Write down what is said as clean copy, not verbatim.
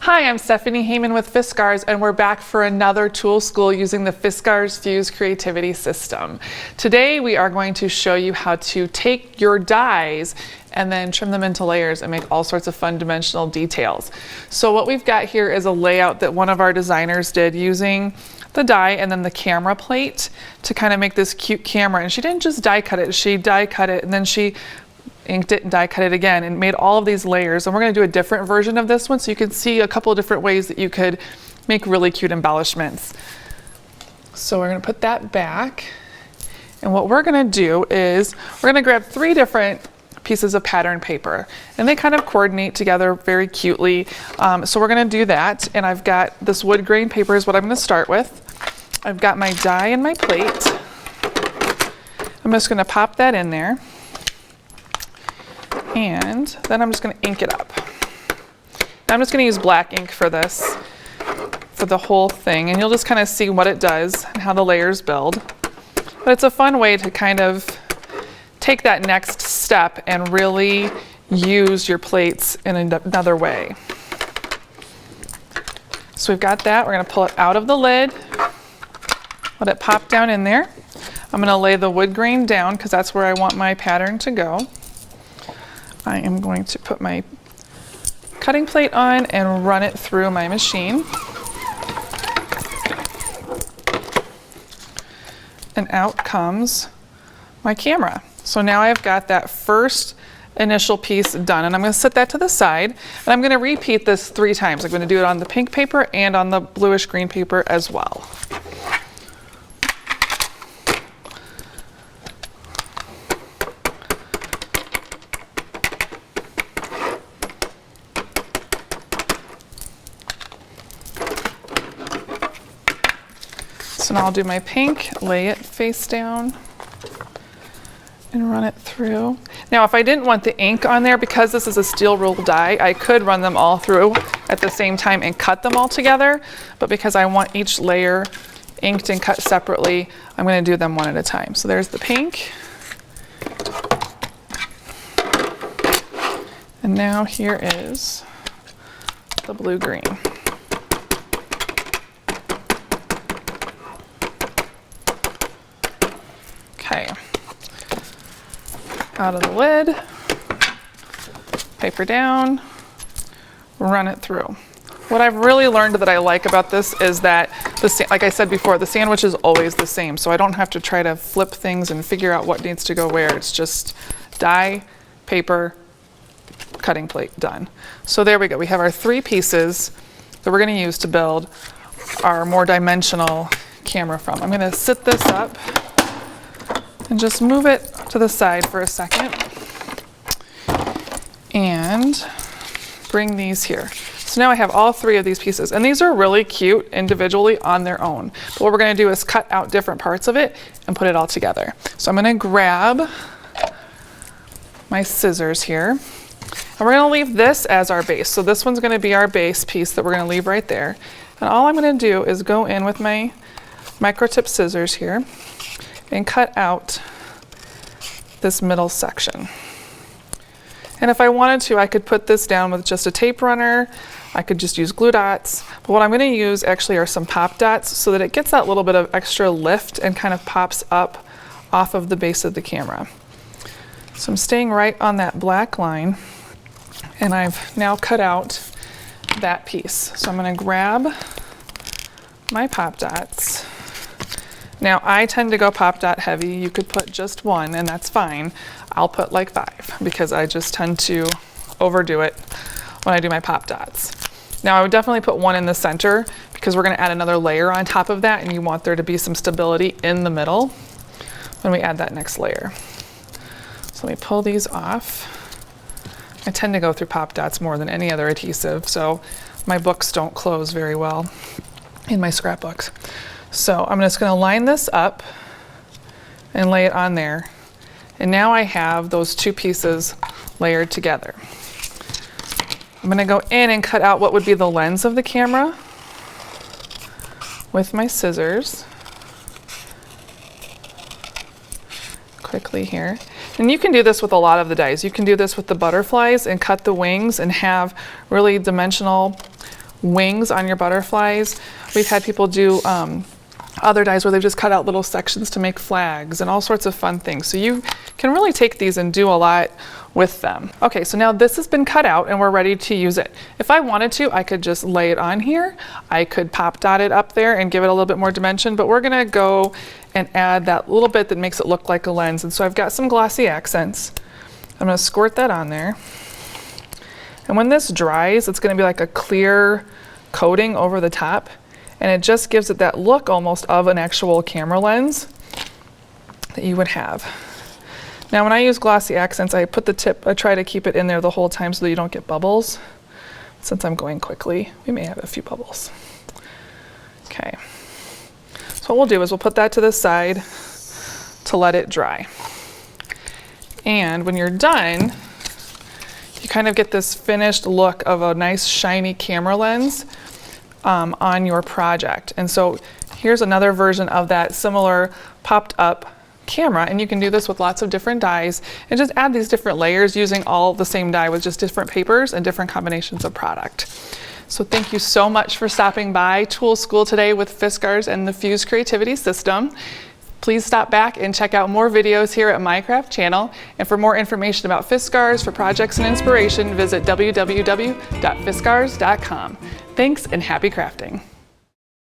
Hi, I'm Stephanie Heyman with Fiskars, and we're back for another tool school using the Fiskars Fuse Creativity System. Today we are going to show you how to take your dies and then trim them into layers and make all sorts of fun dimensional details. So what we've got here is a layout that one of our designers did using the die and then the camera plate to kind of make this cute camera. And she didn't just die cut it, she die cut it and then she inked it and die cut it again and made all of these layers. And we're going to do a different version of this one so you can see a couple of different ways that you could make really cute embellishments. So we're going to put that back. And what we're going to do is we're going to grab 3 different pieces of pattern paper and they kind of coordinate together very cutely. So we're going to do that. And I've got this wood grain paper is what I'm going to start with. I've got my die and my plate. I'm just going to pop that in there. And then I'm just going to ink it up. Now I'm just going to use black ink for this, for the whole thing, and you'll just kind of see what it does and how the layers build. But it's a fun way to kind of take that next step and really use your plates in another way. So we've got that. We're going to pull it out of the lid, let it pop down in there. I'm going to lay the wood grain down because that's where I want my pattern to go. I am going to put my cutting plate on and run it through my machine. And out comes my camera. So now I've got that first initial piece done, and I'm going to set that to the side, and I'm going to repeat this 3 times. I'm going to do it on the pink paper and on the bluish green paper as well. So now I'll do my pink, lay it face down, and run it through. Now if I didn't want the ink on there, because this is a steel ruled die, I could run them all through at the same time and cut them all together, but because I want each layer inked and cut separately, I'm going to do them one at a time. So there's the pink. And now here is the blue-green. Okay, out of the lid, paper down, run it through. What I've really learned that I like about this is that, like I said before, the sandwich is always the same, so I don't have to try to flip things and figure out what needs to go where. It's just die, paper, cutting plate, done. So there we go. We have our 3 pieces that we're going to use to build our more dimensional camera from. I'm going to sit this up and just move it to the side for a second and bring these here. So now I have all 3 of these pieces, and these are really cute individually on their own. But what we're going to do is cut out different parts of it and put it all together. So I'm going to grab my scissors here, and we're going to leave this as our base. So this one's going to be our base piece that we're going to leave right there. And all I'm going to do is go in with my micro tip scissors here and cut out this middle section. And if I wanted to, I could put this down with just a tape runner. I could just use glue dots. But what I'm going to use actually are some pop dots so that it gets that little bit of extra lift and kind of pops up off of the base of the camera. So I'm staying right on that black line, and I've now cut out that piece. So I'm going to grab my pop dots. Now I tend to go pop dot heavy. You could put just 1 and that's fine. I'll put like 5 because I just tend to overdo it when I do my pop dots. Now I would definitely put 1 in the center because we're going to add another layer on top of that, and you want there to be some stability in the middle when we add that next layer. So let me pull these off. I tend to go through pop dots more than any other adhesive, so my books don't close very well in my scrapbooks. So I'm just going to line this up and lay it on there. And now I have those 2 pieces layered together. I'm going to go in and cut out what would be the lens of the camera with my scissors. Quickly here. And you can do this with a lot of the dies. You can do this with the butterflies and cut the wings and have really dimensional wings on your butterflies. We've had people do other dies where they've just cut out little sections to make flags and all sorts of fun things. So you can really take these and do a lot with them. Okay, so now this has been cut out and we're ready to use it. If I wanted to, I could just lay it on here. I could pop dot it up there and give it a little bit more dimension, but we're gonna go and add that little bit that makes it look like a lens. And so I've got some glossy accents. I'm gonna squirt that on there. And when this dries, it's gonna be like a clear coating over the top. And it just gives it that look almost of an actual camera lens that you would have. Now when I use glossy accents, I put the tip, I try to keep it in there the whole time so that you don't get bubbles. Since I'm going quickly, we may have a few bubbles. Okay, so what we'll do is we'll put that to the side to let it dry. And when you're done, you kind of get this finished look of a nice shiny camera lens on your project. And so here's another version of that similar popped up camera, and you can do this with lots of different dies and just add these different layers using all the same die with just different papers and different combinations of product. So thank you so much for stopping by Tool School today with Fiskars and the Fuse Creativity System. Please stop back and check out more videos here at My Craft channel. And for more information about Fiskars for projects and inspiration, visit www.fiskars.com. Thanks and happy crafting.